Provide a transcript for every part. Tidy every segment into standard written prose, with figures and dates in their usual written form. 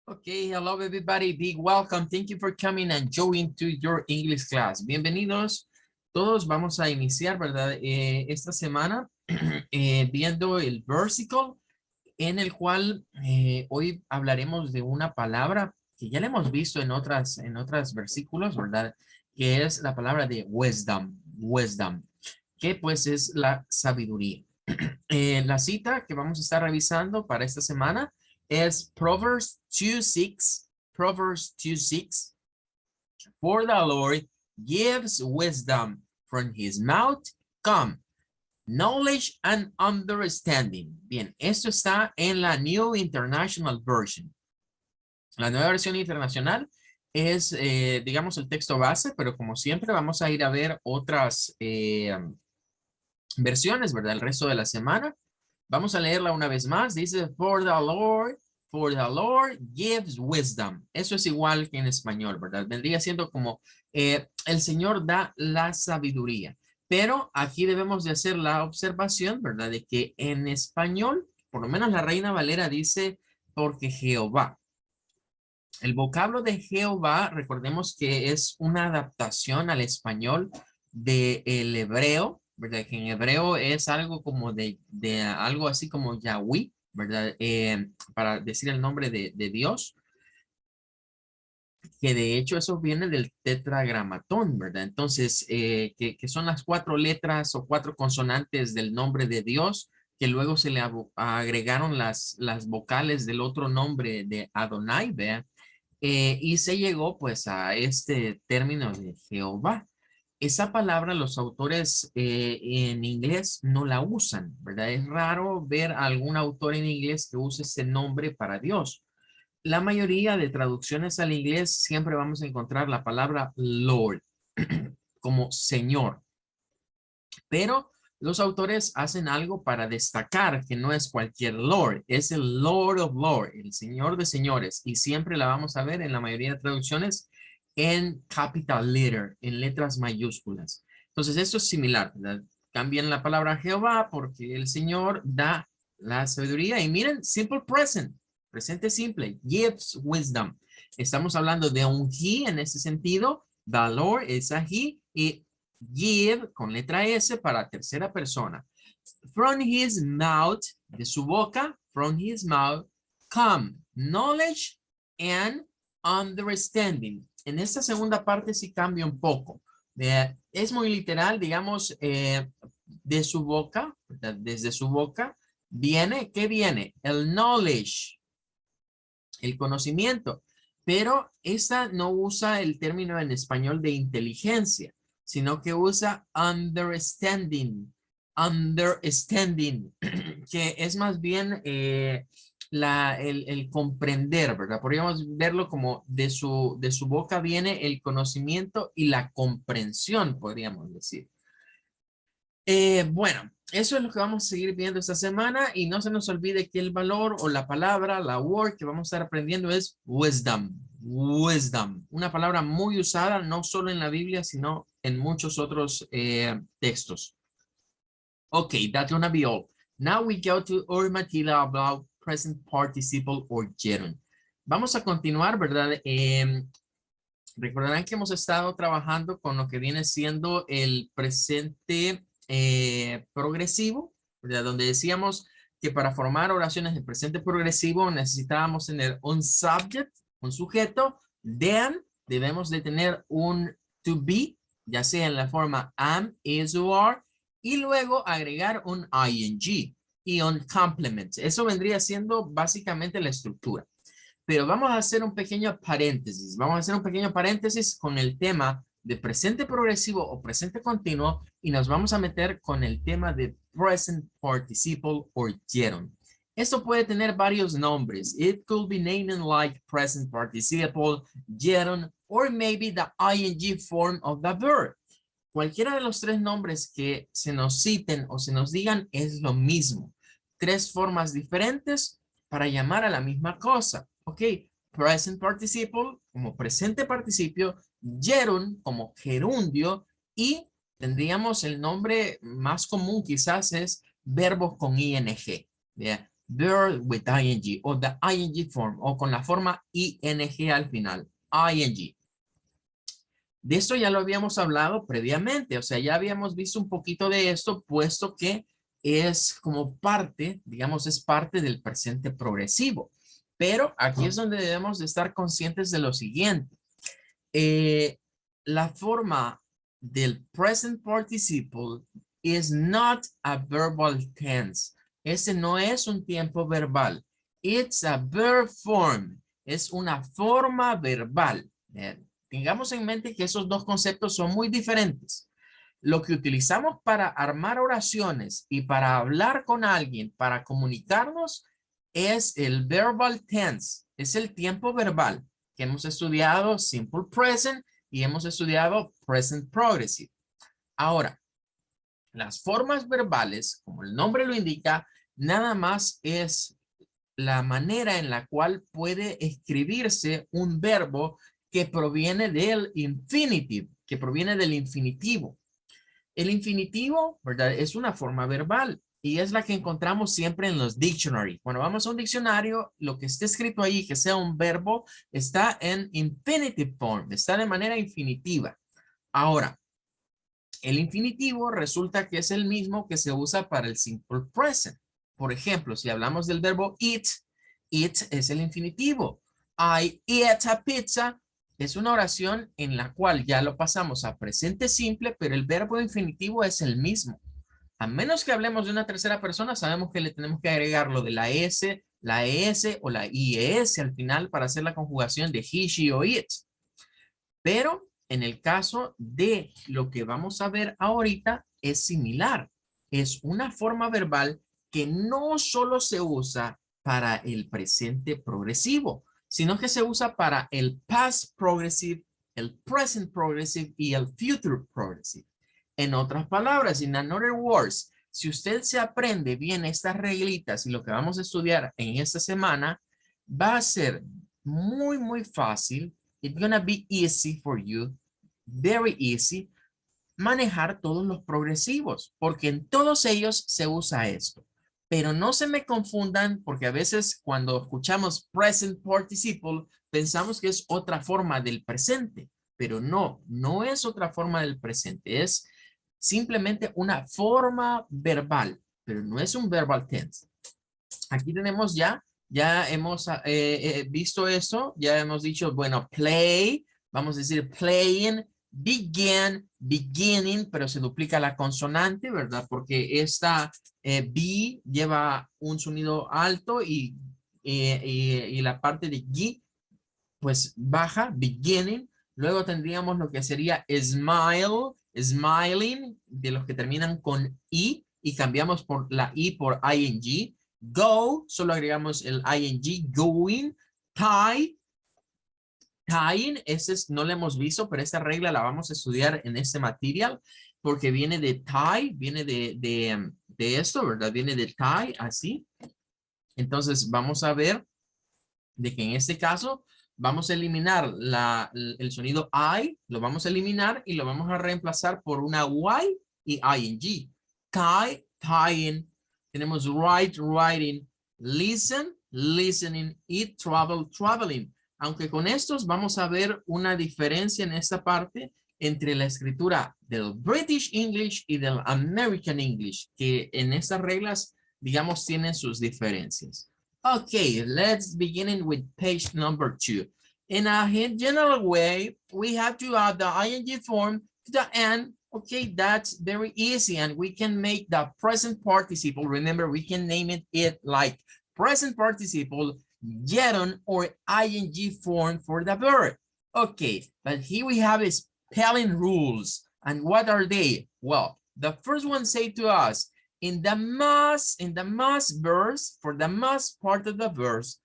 Okay, hello everybody, big welcome. Thank you for coming and joining to your English class. Bienvenidos todos, vamos a iniciar, ¿verdad? Esta semana viendo el versicle en el cual hoy hablaremos de una palabra que ya la hemos visto en otros versículos, ¿verdad? Que es la palabra de wisdom, que pues es la sabiduría. La cita que vamos a estar revisando para esta semana es Proverbs 2:6. Proverbs 2:6. For the Lord gives wisdom, from his mouth come knowledge and understanding. Bien, esto está en la New International Version. La nueva versión internacional es, digamos, el texto base, pero como siempre vamos a ir a ver otras versiones, ¿verdad? El resto de la semana. Vamos a leerla una vez más. Dice, for the Lord gives wisdom. Eso es igual que en español, ¿verdad? Vendría siendo como el Señor da la sabiduría. Pero aquí debemos de hacer la observación, ¿verdad? De que en español, por lo menos la Reina Valera dice, porque Jehová. El vocablo de Jehová, recordemos que es una adaptación al español del hebreo, ¿verdad? Que en hebreo es algo como de algo así como Yahweh, ¿verdad? Para decir el nombre de Dios, que de hecho eso viene del tetragramatón, ¿verdad? Entonces, que son las 4 letras o 4 consonantes del nombre de Dios, que luego se le agregaron las vocales del otro nombre de Adonai, ¿verdad? Y se llegó pues a este término de Jehová. Esa palabra los autores en inglés no la usan, ¿verdad? Es raro ver a algún autor en inglés que use ese nombre para Dios. La mayoría de traducciones al inglés siempre vamos a encontrar la palabra Lord como Señor. Pero los autores hacen algo para destacar que no es cualquier Lord, es el Lord of Lords, el Señor de señores, y siempre la vamos a ver en la mayoría de traducciones en capital letter, en letras mayúsculas. Entonces esto es similar, ¿verdad? Cambian la palabra Jehová porque el Señor da la sabiduría. Y miren, simple present, presente simple, gives wisdom. Estamos hablando de un he en ese sentido, the Lord es a he, y give con letra S para tercera persona. From his mouth, de su boca, from his mouth, come knowledge and understanding. En esta segunda parte sí cambia un poco. Es muy literal, digamos, de su boca, ¿verdad? Desde su boca, viene, ¿qué viene? El knowledge, el conocimiento. Pero esta no usa el término en español de inteligencia, sino que usa understanding, que es más bien el comprender, ¿verdad? Podríamos verlo como de su boca viene el conocimiento y la comprensión, podríamos decir. Bueno, eso es lo que vamos a seguir viendo esta semana y no se nos olvide que el valor o la palabra, la word que vamos a estar aprendiendo es wisdom. Wisdom, una palabra muy usada no solo en la Biblia, sino en muchos otros textos. Okay, that's gonna be all. Now we go to our material about present participle or gerund. Vamos a continuar, ¿verdad? Recordarán que hemos estado trabajando con lo que viene siendo el presente progresivo, ¿verdad? Donde decíamos que para formar oraciones de presente progresivo necesitábamos tener un subject, un sujeto, then debemos de tener un to be, ya sea en la forma am, is o are, y luego agregar un ing y un complement. Eso vendría siendo básicamente la estructura. Pero vamos a hacer un pequeño paréntesis. Vamos a hacer un pequeño paréntesis con el tema de presente progresivo o presente continuo y nos vamos a meter con el tema de present participle or gerund. Esto puede tener varios nombres. It could be named like present participle, gerund, or maybe the ing form of the verb. Cualquiera de los 3 nombres que se nos citen o se nos digan es lo mismo. 3 formas diferentes para llamar a la misma cosa. Ok, present participle como presente participio, gerund como gerundio y tendríamos el nombre más común quizás es verbos con ing. ¿Ya? verb with ing o the ing form o con la forma ing al final, ing. De esto ya lo habíamos hablado previamente, o sea, ya habíamos visto un poquito de esto, puesto que es como parte, digamos, es parte del presente progresivo. Pero aquí es donde debemos de estar conscientes de lo siguiente. La forma del present participle is not a verbal tense. Ese no es un tiempo verbal. It's a verb form. Es una forma verbal. Tengamos en mente que esos dos conceptos son muy diferentes. Lo que utilizamos para armar oraciones y para hablar con alguien, para comunicarnos, es el verbal tense, es el tiempo verbal que hemos estudiado simple present y hemos estudiado present progressive. Ahora, las formas verbales, como el nombre lo indica, nada más es la manera en la cual puede escribirse un verbo que proviene del infinitive, que proviene del infinitivo. El infinitivo, ¿verdad? Es una forma verbal y es la que encontramos siempre en los dictionary. Cuando vamos a un diccionario, lo que esté escrito ahí, que sea un verbo, está en infinitive form, está de manera infinitiva. Ahora, el infinitivo resulta que es el mismo que se usa para el simple present. Por ejemplo, si hablamos del verbo eat, eat es el infinitivo. I eat a pizza es una oración en la cual ya lo pasamos a presente simple, pero el verbo infinitivo es el mismo. A menos que hablemos de una tercera persona, sabemos que le tenemos que agregar lo de la S, la ES o la IES al final para hacer la conjugación de he, she o it. Pero en el caso de lo que vamos a ver ahorita es similar. Es una forma verbal que no solo se usa para el presente progresivo, sino que se usa para el past progressive, el present progressive y el future progressive. En otras palabras, in other words, si usted se aprende bien estas reglitas y lo que vamos a estudiar en esta semana, va a ser muy fácil. It's gonna be easy for you, very easy, manejar todos los progresivos, porque en todos ellos se usa esto. Pero no se me confundan, porque a veces cuando escuchamos present participle, pensamos que es otra forma del presente, pero no, no es otra forma del presente, es simplemente una forma verbal, pero no es un verbal tense. Aquí tenemos ya hemos visto eso, ya hemos dicho, bueno, play, vamos a decir playing, begin, beginning, pero se duplica la consonante, ¿verdad? Porque esta B lleva un sonido alto y la parte de G, pues baja, beginning. Luego tendríamos lo que sería smile, smiling, de los que terminan con I y cambiamos por la I por ing. Go, solo agregamos el ing, going. Tie, tying, ese no lo hemos visto, pero esta regla la vamos a estudiar en este material porque viene de tie, viene de esto, ¿verdad? Viene de tie, así. Entonces vamos a ver de que en este caso vamos a eliminar el sonido I, lo vamos a eliminar y lo vamos a reemplazar por una Y y ing. Tie, tying. Tenemos write, writing. Listen, listening. Y travel, traveling. Aunque con estos vamos a ver una diferencia en esta parte entre la escritura del British English y del American English, que en estas reglas, digamos, tienen sus diferencias. Okay, let's begin with page number 2. In a general way, we have to add the ing form to the end. Okay, that's very easy, and we can make the present participle. Remember, we can name it like present participle, geron, or ing form for the verb. Okay, but here we have spelling rules. And what are they? Well, the first one say to us, in the must verse, for the must part of the verse,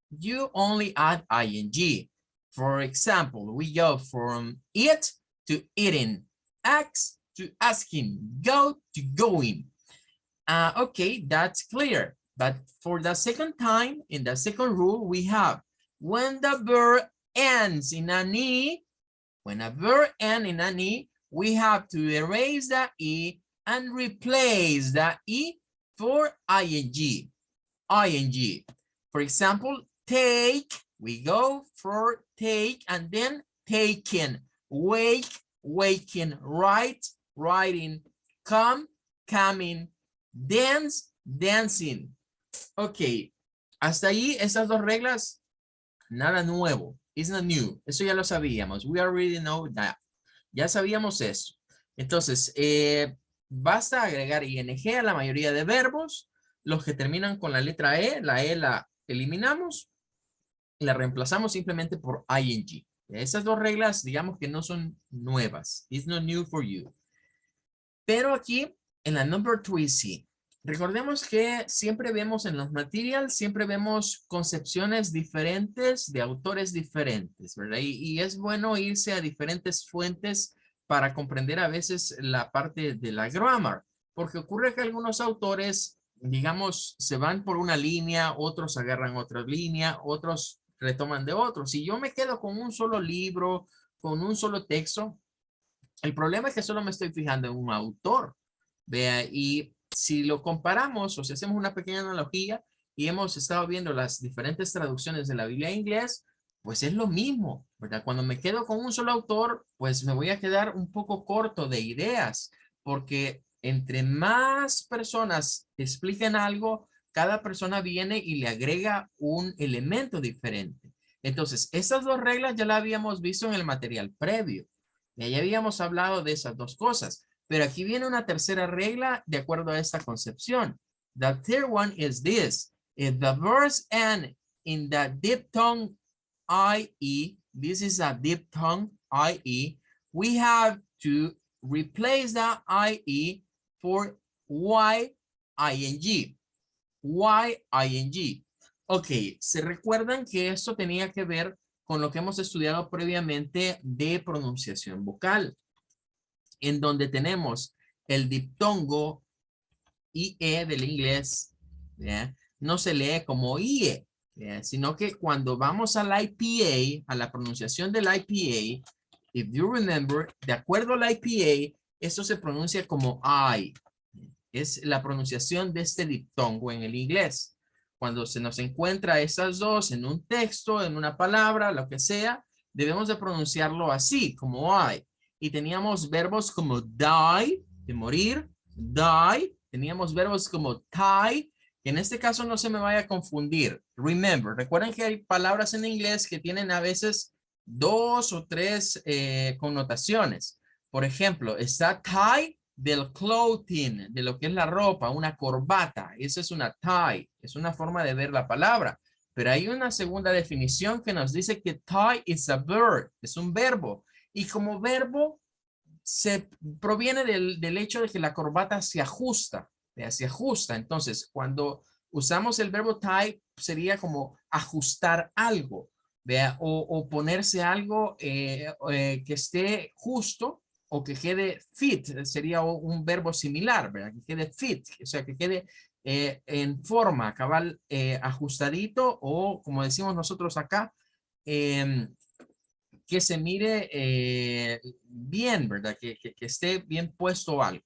you only add ing. For example, we go from eat to eating, ask to asking, go to going. Okay, that's clear. But for the second time, in the second rule, we have when the verb ends in an E, when a verb ends in an E, we have to erase the E and replace the E for ing. ing. For example, take, we go for take and then taken. Wake, waking, write, writing, come, coming, dance, dancing. Ok, hasta ahí esas dos reglas, nada nuevo. It's not new. Eso ya lo sabíamos. We already know that. Ya sabíamos eso. Entonces, basta agregar ing a la mayoría de verbos. Los que terminan con la letra la E la eliminamos y la reemplazamos simplemente por ing. Esas dos reglas, digamos que no son nuevas. It's not new for you. Pero aquí, en la number 3 sí. Recordemos que siempre vemos en los materials, siempre vemos concepciones diferentes de autores diferentes, ¿verdad? Y es bueno irse a diferentes fuentes para comprender a veces la parte de la grammar, porque ocurre que algunos autores, digamos, se van por una línea, otros agarran otra línea, otros retoman de otros. Si yo me quedo con un solo libro, con un solo texto, el problema es que solo me estoy fijando en un autor, vea, y si lo comparamos o si hacemos una pequeña analogía y hemos estado viendo las diferentes traducciones de la Biblia en inglés, pues es lo mismo, ¿verdad? Cuando me quedo con un solo autor, pues me voy a quedar un poco corto de ideas, porque entre más personas expliquen algo, cada persona viene y le agrega un elemento diferente. Entonces, esas dos reglas ya las habíamos visto en el material previo. Ya habíamos hablado de esas dos cosas, pero aquí viene una tercera regla de acuerdo a esta concepción. The third one is this. If the verbs end in the diphthong IE, this is a diphthong IE, we have to replace the IE for YING. YING. Ok, ¿se recuerdan que esto tenía que ver con lo que hemos estudiado previamente de pronunciación vocal, en donde tenemos el diptongo IE del inglés, ¿ya? No se lee como IE, ¿ya? Sino que cuando vamos al IPA, a la pronunciación del IPA, if you remember, de acuerdo al IPA, esto se pronuncia como I. Es la pronunciación de este diptongo en el inglés. Cuando se nos encuentra esas dos en un texto, en una palabra, lo que sea, debemos de pronunciarlo así, como I. Y teníamos verbos como die, de morir, die. Teníamos verbos como tie, que en este caso no se me vaya a confundir. Remember, recuerden que hay palabras en inglés que tienen a veces dos o tres connotaciones. Por ejemplo, está tie del clothing, de lo que es la ropa, una corbata. Esa es una tie, es una forma de ver la palabra. Pero hay una segunda definición que nos dice que tie is a verb, es un verbo. Y como verbo se proviene del hecho de que la corbata se ajusta, se ajusta. Entonces, cuando usamos el verbo tie, sería como ajustar algo, ¿vea? O ponerse algo que esté justo o que quede fit, sería un verbo similar, ¿verdad? Que quede fit, o sea, que quede en forma, cabal, ajustadito o como decimos nosotros acá, que se mire bien, ¿verdad? Que esté bien puesto algo.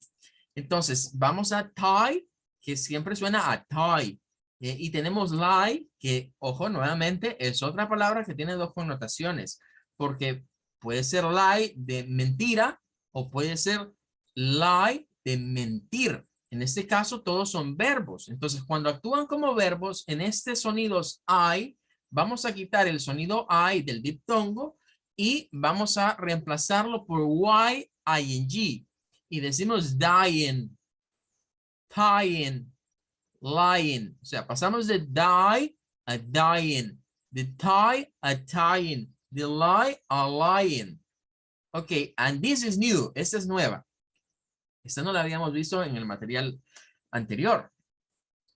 Entonces, vamos a tie, que siempre suena a tie. Y tenemos lie, que, ojo, nuevamente, es otra palabra que tiene dos connotaciones, porque puede ser lie de mentira o puede ser lie de mentir. En este caso, todos son verbos. Entonces, cuando actúan como verbos, en este sonidos I, vamos a quitar el sonido I del diptongo y vamos a reemplazarlo por YING. Y decimos dying, tying, lying. O sea, pasamos de die a dying, de tie a tying, de lie a lying. Ok, and this is new. Esta es nueva. Esta no la habíamos visto en el material anterior.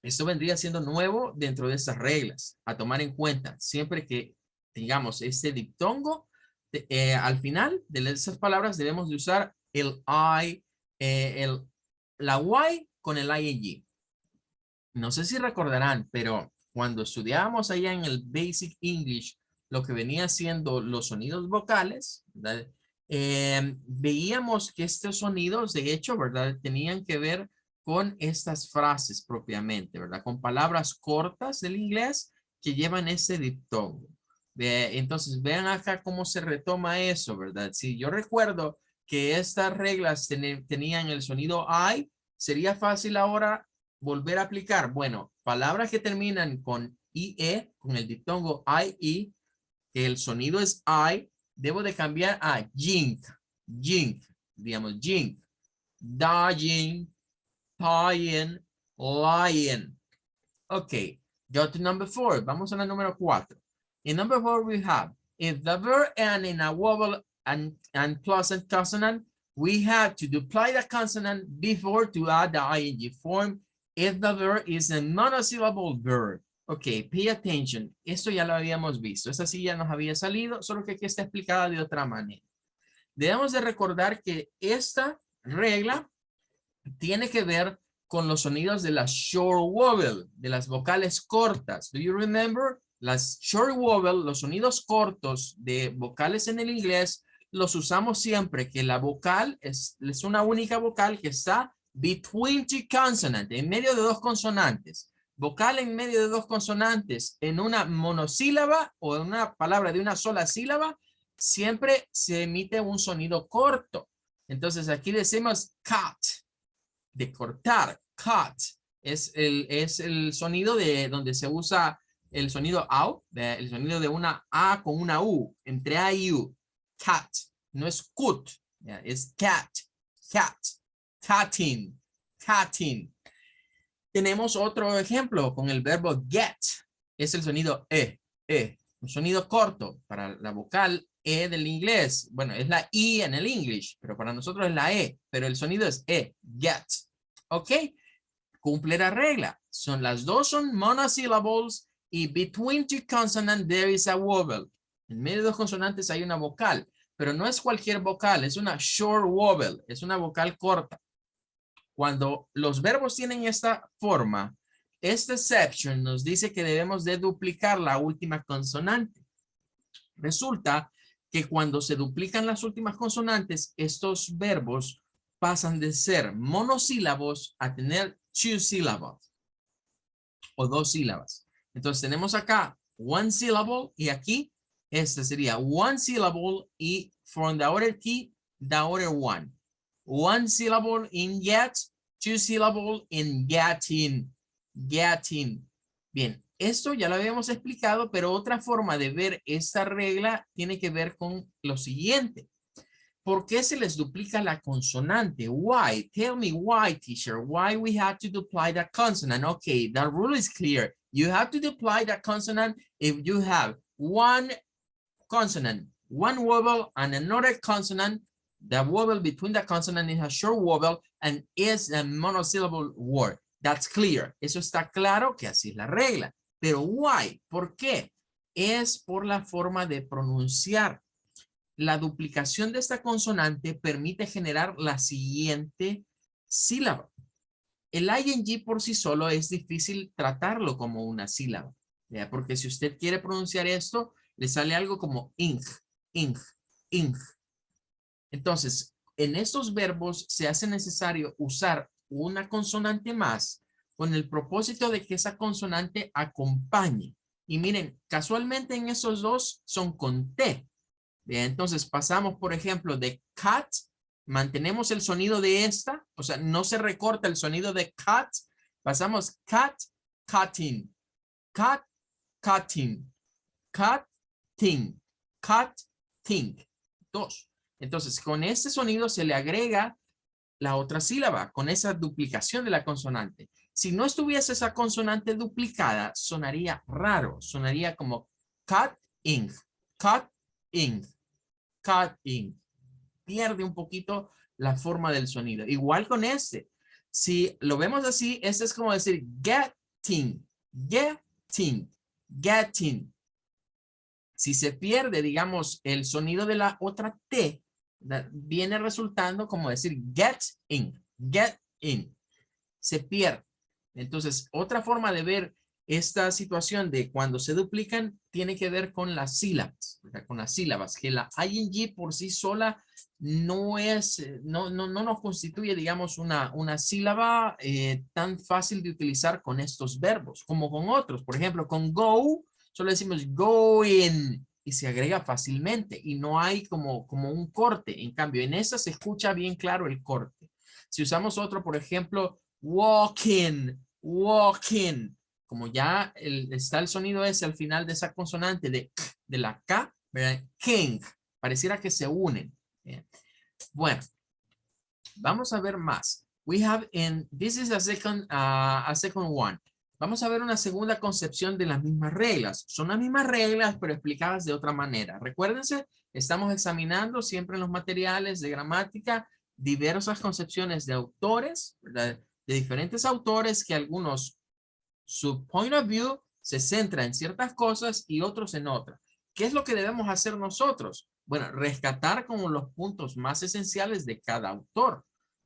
Esto vendría siendo nuevo dentro de estas reglas a tomar en cuenta. Siempre que tengamos este diptongo, al final de esas palabras debemos de usar el I, la Y con el ING. No sé si recordarán, pero cuando estudiábamos allá en el Basic English, lo que venía siendo los sonidos vocales, veíamos que estos sonidos, de hecho, ¿verdad? Tenían que ver con estas frases propiamente, ¿verdad? Con palabras cortas del inglés que llevan ese diptongo. Entonces, vean acá cómo se retoma eso, ¿verdad? Si yo recuerdo que estas reglas tenían el sonido I, sería fácil ahora volver a aplicar. Bueno, palabras que terminan con IE, con el diptongo IE, que el sonido es I, debo de cambiar a jink, jink, digamos jink, dying, tying, lying. Okay, go to number 4. Vamos a la número 4. In number 4 we have, if the verb and in a vowel and pleasant consonant, we have to duplicate the consonant before to add the ing form if the verb is a monosyllable verb. Ok, pay attention. Esto ya lo habíamos visto. Esa sí ya nos había salido, solo que aquí está explicada de otra manera. Debemos de recordar que esta regla tiene que ver con los sonidos de la short vowel, de las vocales cortas. Do you remember? Las short vowel, los sonidos cortos de vocales en el inglés, los usamos siempre que la vocal es una única vocal que está between two consonants, en medio de dos consonantes. Vocal en medio de dos consonantes en una monosílaba o en una palabra de una sola sílaba, siempre se emite un sonido corto. Entonces aquí decimos cut, de cortar, cut, es el sonido de donde se usa el sonido AU, el sonido de una A con una U, entre A y U, cat, no es cut, es cat, cat, cutting, cutting. Tenemos otro ejemplo con el verbo get, es el sonido un sonido corto para la vocal E del inglés. Bueno, es la I en el English, pero para nosotros es la E, pero el sonido es get. ¿Ok? Cumple la regla. Las dos son monosyllables y between two consonants there is a vowel. En medio de dos consonantes hay una vocal, pero no es cualquier vocal, es una short vowel, es una vocal corta. Cuando los verbos tienen esta forma, este exception nos dice que debemos de duplicar la última consonante. Resulta que cuando se duplican las últimas consonantes, estos verbos pasan de ser monosílabos a tener two syllables o dos sílabas. Entonces tenemos acá one syllable y aquí este sería one syllable y from the other key, the other one. One syllable in get, two syllable in getting, getting. Bien, esto ya lo habíamos explicado, pero otra forma de ver esta regla tiene que ver con lo siguiente. ¿Por qué se les duplica la consonante? Why? Tell me why, teacher. Why we have to duplicate the consonant? Okay, the rule is clear. You have to duplicate the consonant if you have one consonant, one vowel, and another consonant. The vowel between the consonant is a short vowel and is a monosyllable word. That's clear. Eso está claro que así es la regla. Pero why? ¿Por qué? Es por la forma de pronunciar. La duplicación de esta consonante permite generar la siguiente sílaba. El ing por sí solo es difícil tratarlo como una sílaba, ¿ya? Porque si usted quiere pronunciar esto, le sale algo como ing, ing, ing. Entonces, en estos verbos se hace necesario usar una consonante más con el propósito de que esa consonante acompañe. Y miren, casualmente en esos dos son con T. Bien, entonces pasamos, por ejemplo, de cut, mantenemos el sonido de esta, o sea, no se recorta el sonido de cut, pasamos cut, cutting, cut, cutting, cutting, cutting. Dos. Entonces, con este sonido se le agrega la otra sílaba, con esa duplicación de la consonante. Si no estuviese esa consonante duplicada, sonaría raro, sonaría como cutting, cutting. Cutting. Pierde un poquito la forma del sonido. Igual con este. Si lo vemos así, este es como decir getting, getting, getting. Si se pierde, digamos, el sonido de la otra T, viene resultando como decir get in, get in. Se pierde. Entonces, otra forma de ver esta situación de cuando se duplican tiene que ver con las sílabas, ¿verdad? Con las sílabas, que la ing por sí sola no es, no nos constituye, digamos, una sílaba tan fácil de utilizar con estos verbos, como con otros. Por ejemplo, con go, solo decimos going y se agrega fácilmente y no hay como un corte. En cambio, en esta se escucha bien claro el corte. Si usamos otro, por ejemplo, walking, walking, como ya está el sonido ese al final de esa consonante de la K, ¿verdad? King, pareciera que se unen. Bien. Bueno, vamos a ver más. We have this is a second one. Vamos a ver una segunda concepción de las mismas reglas. Son las mismas reglas, pero explicadas de otra manera. Recuérdense, estamos examinando siempre en los materiales de gramática diversas concepciones de autores, ¿verdad? De diferentes autores que algunos, su point of view se centra en ciertas cosas y otros en otras. ¿Qué es lo que debemos hacer nosotros? Bueno, rescatar como los puntos más esenciales de cada autor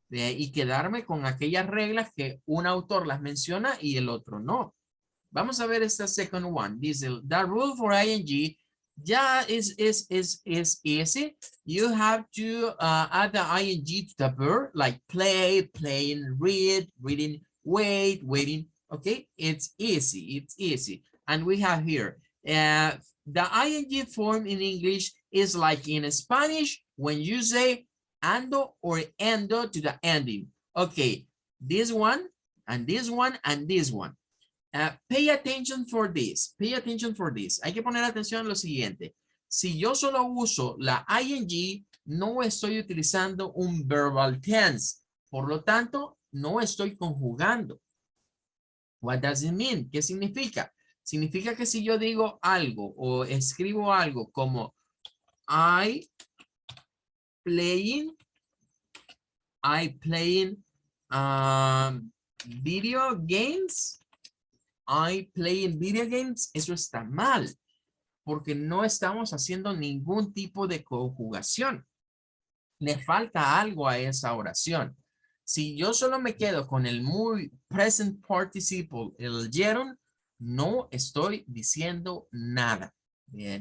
y quedarme con aquellas reglas que un autor las menciona y el otro no. Vamos a ver esta second one. Dice, the rule for ing ya is easy. You have to add the ing to the verb, like play, playing, read, reading, wait, waiting. Okay, it's easy. It's easy. And we have here, the ing form in English is like in Spanish when you say ando or endo to the ending. Okay, this one, and this one, and this one. Pay attention for this. Pay attention for this. Hay que poner atención a lo siguiente. Si yo solo uso la ing, no estoy utilizando un verbal tense. Por lo tanto, no estoy conjugando. What does it mean? ¿Qué significa? Significa que si yo digo algo o escribo algo como I playing video games. I playing video games. Eso está mal. Porque no estamos haciendo ningún tipo de conjugación. Le falta algo a esa oración. Si yo solo me quedo con el muy present participle, el yeron, no estoy diciendo nada.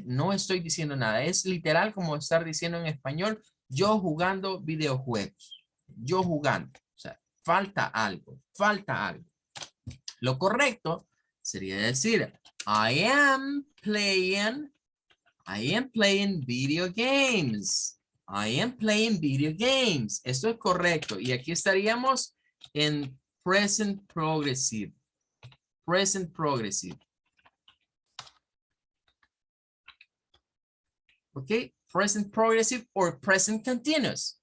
No estoy diciendo nada. Es literal como estar diciendo en español, yo jugando videojuegos. Yo jugando. O sea, falta algo. Falta algo. Lo correcto sería decir, I am playing video games. I am playing video games. Esto es correcto. Y aquí estaríamos en present progressive. Present progressive. ¿Ok? Present progressive or present continuous.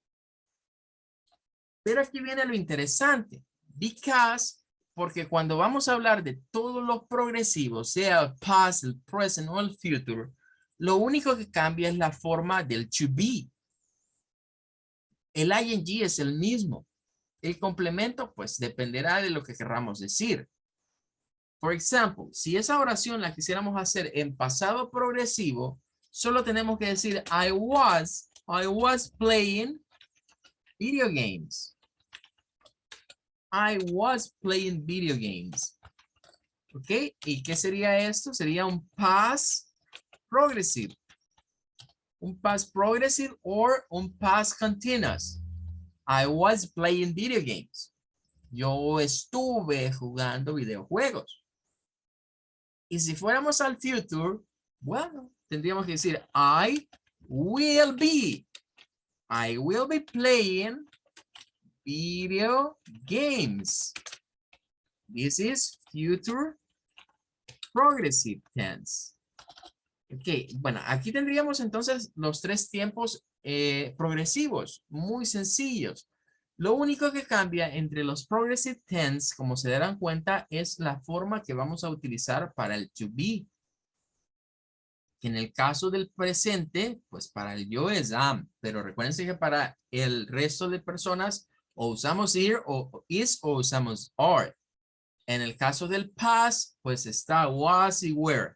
Pero aquí viene lo interesante. Because, porque cuando vamos a hablar de todos los progresivos, sea el past, el present o el future, lo único que cambia es la forma del to be. El ing es el mismo. El complemento, pues, dependerá de lo que querramos decir. Por ejemplo, si esa oración la quisiéramos hacer en pasado progresivo, solo tenemos que decir I was playing video games. I was playing video games. ¿Ok? ¿Y qué sería esto? Sería un past progressive. Un past progressive or un past continuous. I was playing video games. Yo estuve jugando videojuegos. Y si fuéramos al future, bueno, tendríamos que decir I will be playing video games. This is future progressive tense. Ok, bueno, aquí tendríamos entonces los tres tiempos progresivos, muy sencillos. Lo único que cambia entre los progressive tense, como se darán cuenta, es la forma que vamos a utilizar para el to be. En el caso del presente, pues para el yo es am, pero recuérdense que para el resto de personas o usamos here o is o usamos are. En el caso del past, pues está was y were.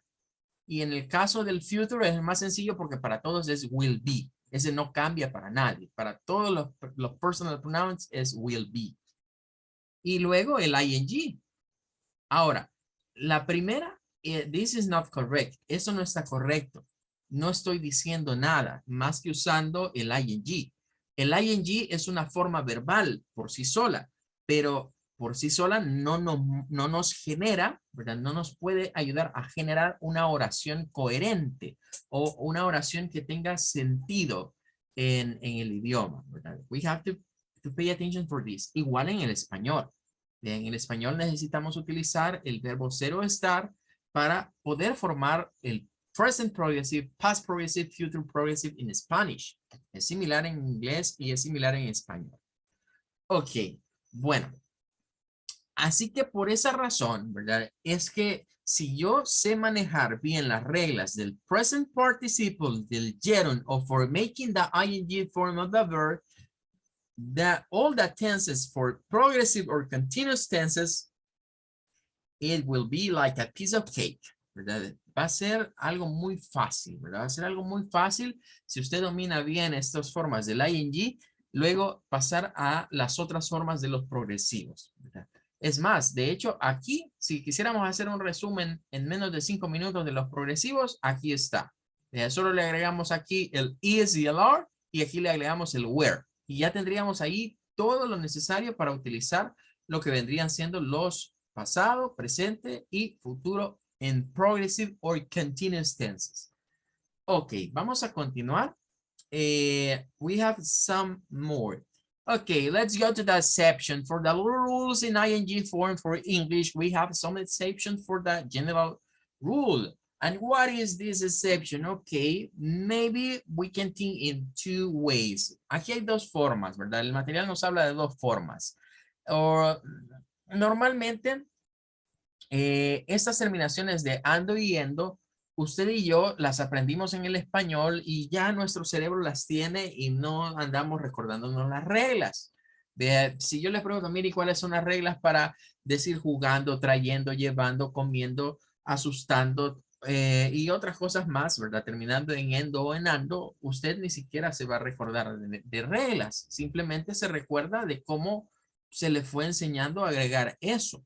Y en el caso del future es más sencillo porque para todos es will be. Ese no cambia para nadie. Para todos los personal pronouns es will be. Y luego el ing. Ahora, La primera, this is not correct. Eso no está correcto. No estoy diciendo nada más que usando el ing. El ing es una forma verbal por sí sola, pero por sí sola no nos genera, ¿verdad? No nos puede ayudar a generar una oración coherente o una oración que tenga sentido en el idioma, ¿verdad? We have to pay attention for this. Igual en el español. En el español necesitamos utilizar el verbo ser o estar para poder formar el present progressive, past progressive, future progressive en Spanish. Es similar en inglés y es similar en español. Ok, bueno. Así que por esa razón, ¿verdad? Es que si yo sé manejar bien las reglas del present participle, del gerund, o for making the ing form of the verb, all the tenses for progressive or continuous tenses, it will be like a piece of cake, ¿verdad? Va a ser algo muy fácil, ¿verdad? Va a ser algo muy fácil si usted domina bien estas formas del ing, luego pasar a las otras formas de los progresivos, ¿verdad? Es más, de hecho, aquí, si quisiéramos hacer un resumen en menos de 5 minutos de los progresivos, aquí está. Solo le agregamos aquí el is y el are, y aquí le agregamos el where. Y ya tendríamos ahí todo lo necesario para utilizar lo que vendrían siendo los pasado, presente y futuro en progressive or continuous tenses. Ok, vamos a continuar. We have some more. Okay, let's go to the exception. For the rules in ing form for English, we have some exception for the general rule. And what is this exception? Okay, maybe we can think in two ways. Aquí hay dos formas, ¿verdad? El material nos habla de dos formas. Normalmente, estas terminaciones de ando y yendo, usted y yo las aprendimos en el español y ya nuestro cerebro las tiene y no andamos recordándonos las reglas. Si yo le pregunto, mire, ¿cuáles son las reglas para decir jugando, trayendo, llevando, comiendo, asustando y otras cosas más, ¿verdad? Terminando en endo o en ando, usted ni siquiera se va a recordar de reglas. Simplemente se recuerda de cómo se le fue enseñando a agregar eso.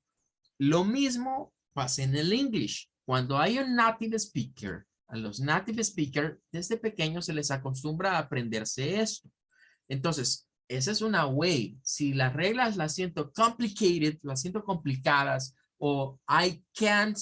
Lo mismo pasa en el English. Cuando hay un native speaker, a los native speakers desde pequeños se les acostumbra a aprenderse esto. Entonces, esa es una way. Si las reglas las siento complicated, las siento complicadas, o I can't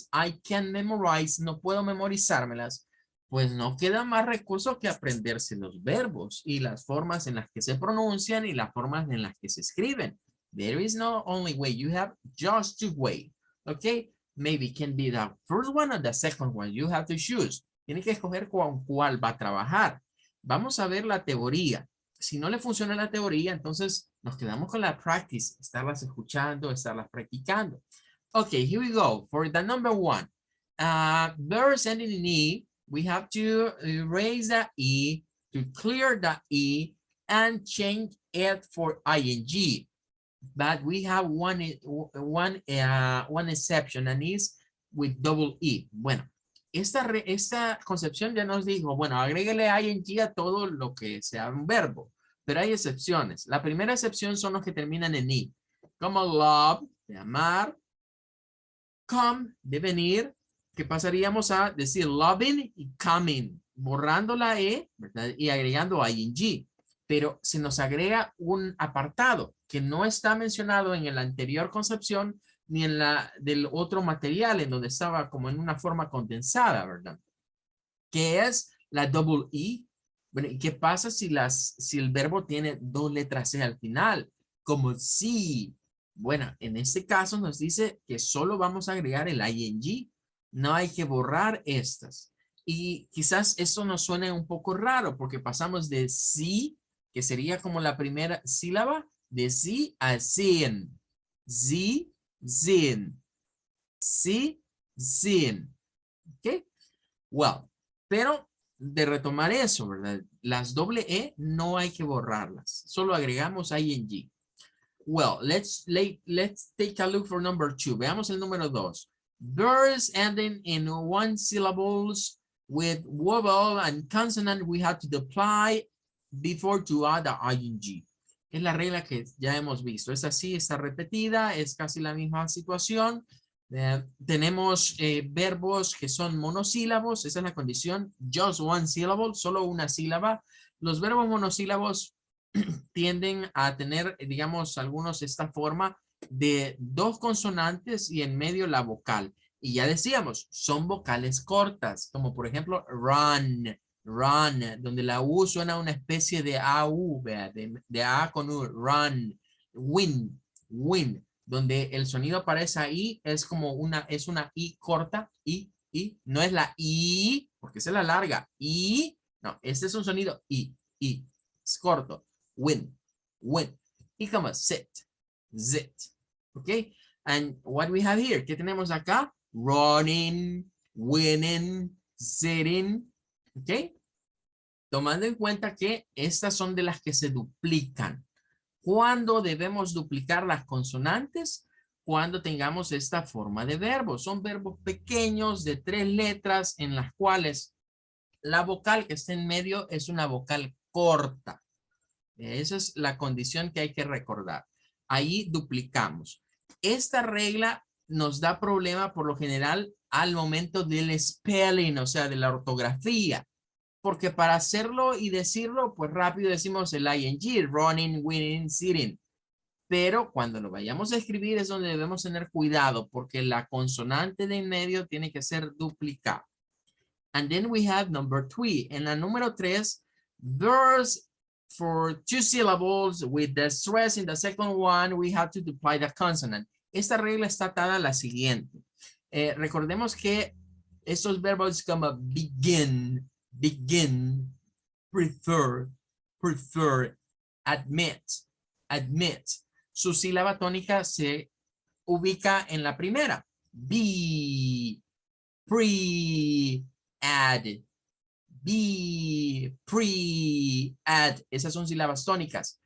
memorize, no puedo memorizármelas, pues no queda más recurso que aprenderse los verbos y las formas en las que se pronuncian y las formas en las que se escriben. There is no only way. You have just two ways. Okay? Maybe can be the first one or the second one. You have to choose. Tiene que escoger con cuál va a trabajar. Vamos a ver la teoría. Si no le funciona la teoría, entonces nos quedamos con la practice. Estarlas escuchando, estarlas practicando. Okay, here we go. For the number one. Verbs ending in E. We have to erase the E, to clear the E, and change it for ing. But we have one exception, and is with double E. Bueno, esta concepción ya nos dijo, bueno, agréguele ing a todo lo que sea un verbo, pero hay excepciones. La primera excepción son los que terminan en I, como love, de amar, come, de venir, que pasaríamos a decir loving y coming, borrando la E, ¿verdad? Y agregando ing. Pero se nos agrega un apartado que no está mencionado en la anterior concepción ni en la del otro material en donde estaba como en una forma condensada, ¿verdad? Que es la double E. Bueno, ¿y qué pasa si el verbo tiene dos letras C al final? Como sí. Bueno, en este caso nos dice que solo vamos a agregar el ing. No hay que borrar estas. Y quizás eso nos suene un poco raro porque pasamos de sí, que sería como la primera sílaba, de sí a sin. Sí, sin. Sí, sin. ¿Ok? Well, pero de retomar eso, ¿verdad? Las doble E no hay que borrarlas. Solo agregamos ing. Well, let's take a look for number 2. Veamos el número 2. Verbs ending in one syllables with vowel and consonant we have to apply before to add the ing. Es la regla que ya hemos visto. Es así, está repetida, es casi la misma situación. Tenemos verbos que son monosílabos, esa es la condición, just one syllable, solo una sílaba. Los verbos monosílabos tienden a tener, digamos, algunos esta forma de dos consonantes y en medio la vocal. Y ya decíamos, son vocales cortas, como por ejemplo run, run, donde la U suena una especie de AU, de A con U, run, win, win, donde el sonido para esa I es como es una I corta, no es la I, porque esa es la larga, I, no, este es un sonido I, es corto, win, win, y como sit, zit, ok, and what we have here, ¿qué tenemos acá? Running, winning, sitting, ok, tomando en cuenta que estas son de las que se duplican. ¿Cuándo debemos duplicar las consonantes? Cuando tengamos esta forma de verbos. Son verbos pequeños de 3 letras en las cuales la vocal que está en medio es una vocal corta. Esa es la condición que hay que recordar. Ahí duplicamos. Esta regla nos da problema por lo general al momento del spelling, o sea, de la ortografía. Porque para hacerlo y decirlo, pues rápido decimos el ing, running, winning, sitting. Pero cuando lo vayamos a escribir es donde debemos tener cuidado porque la consonante de en medio tiene que ser duplicada. And then we have number 3. En la número 3, verbs for 2 syllables with the stress in the second one, we have to duplicate the consonant. Esta regla está atada a la siguiente. Recordemos que estos verbos como begin, begin, prefer, prefer, admit, admit. Su sílaba tónica se ubica en la primera. Be, pre, add, be, pre, add. Esas son sílabas tónicas.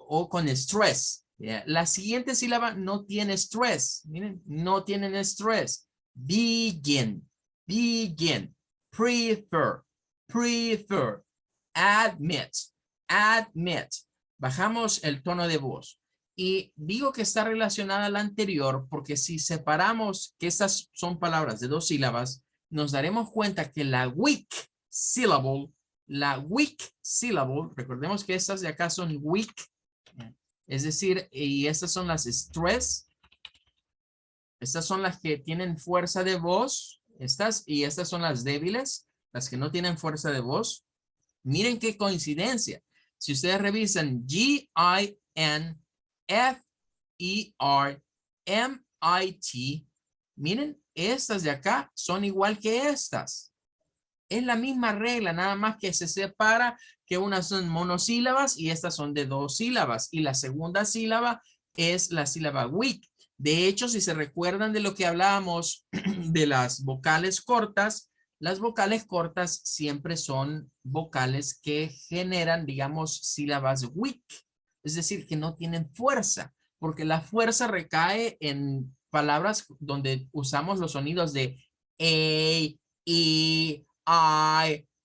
O con stress. La siguiente sílaba no tiene stress. Miren, no tienen stress. Begin, begin, prefer, prefer, admit, admit. Bajamos el tono de voz. Y digo que está relacionada a la anterior porque si separamos que estas son palabras de 2 sílabas, nos daremos cuenta que la weak syllable, recordemos que estas de acá son weak, es decir, y estas son las stress, estas son las que tienen fuerza de voz, y estas son las débiles, las que no tienen fuerza de voz. Miren qué coincidencia. Si ustedes revisan G-I-N-F-E-R-M-I-T, miren, estas de acá son igual que estas. Es la misma regla, nada más que se separa que unas son monosílabas y estas son de 2 sílabas. Y la segunda sílaba es la sílaba weak. De hecho, si se recuerdan de lo que hablábamos de las vocales cortas, las vocales cortas siempre son vocales que generan, digamos, sílabas weak. Es decir, que no tienen fuerza, porque la fuerza recae en palabras donde usamos los sonidos de A, E, I,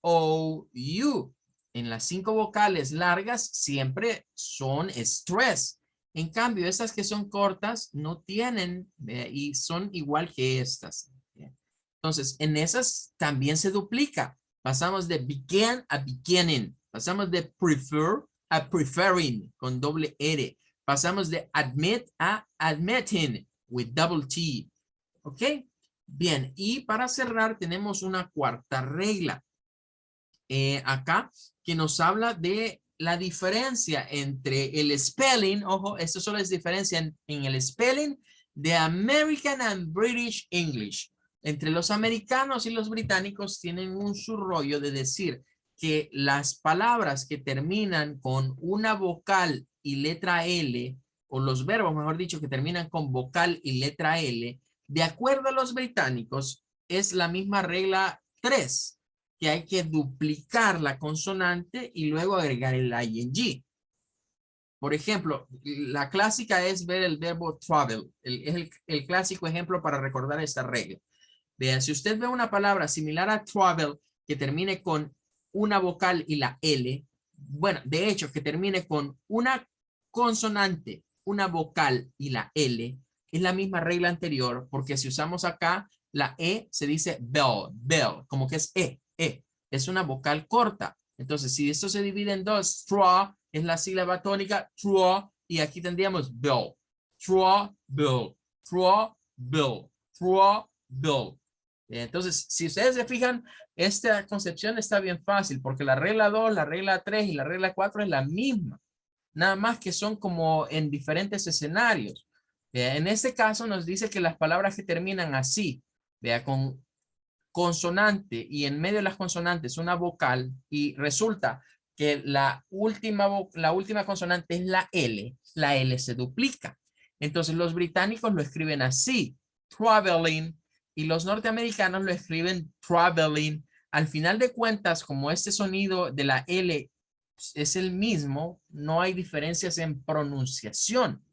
O, U. En las 5 vocales largas siempre son stress. En cambio, estas que son cortas no tienen y son igual que estas. Entonces, en esas también se duplica. Pasamos de begin a beginning. Pasamos de prefer a preferring con doble R. Pasamos de admit a admitting with double T. ¿Ok? Bien, y para cerrar tenemos una cuarta regla acá que nos habla de la diferencia entre el spelling, ojo, esto solo es diferencia en el spelling de American and British English. Entre los americanos y los británicos tienen un surrollo de decir que las palabras que terminan con una vocal y letra L, o los verbos, mejor dicho, que terminan con vocal y letra L, de acuerdo a los británicos, es la misma regla 3, que hay que duplicar la consonante y luego agregar el ing. Por ejemplo, la clásica es ver el verbo travel. Es el clásico ejemplo para recordar esta regla. Vean, si usted ve una palabra similar a travel que termine con una vocal y la L, bueno, de hecho, que termine con una consonante, una vocal y la L, es la misma regla anterior, porque si usamos acá, la E se dice bell, bell, como que es E. Es una vocal corta. Entonces, si esto se divide en dos, straw es la sílaba tónica, straw, y aquí tendríamos bell, straw, bell, straw, bell, straw, bell. Entonces, si ustedes se fijan, esta concepción está bien fácil, porque la regla 2, la regla 3 y la regla 4 es la misma. Nada más que son como en diferentes escenarios. En este caso nos dice que las palabras que terminan así, vea, con consonante y en medio de las consonantes una vocal y resulta que la última consonante es la L se duplica. Entonces los británicos lo escriben así, traveling, y los norteamericanos lo escriben traveling. Al final de cuentas, como este sonido de la L es el mismo, no hay diferencias en pronunciación,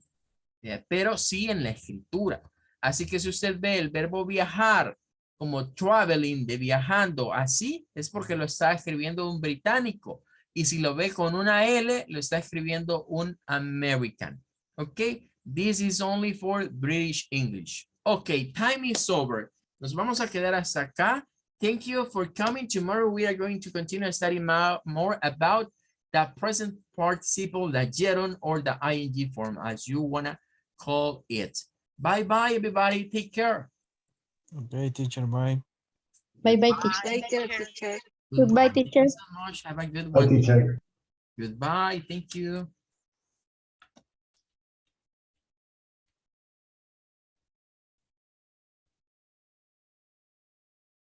pero sí en la escritura. Así que si usted ve el verbo viajar como traveling, de viajando, así es porque lo está escribiendo un británico. Y si lo ve con una L, lo está escribiendo un American. Ok, this is only for British English. Ok, time is over. Nos vamos a quedar hasta acá. Thank you for coming. Tomorrow we are going to continue studying more about the present participle, the gerund or the ing form, as you wanna call it. Bye bye, everybody. Take care. Okay, teacher, bye. Bye bye, teacher. Take care, teacher. Goodbye, Thank teacher. you so much. Have a good Hi, one. teacher. Goodbye. Thank you.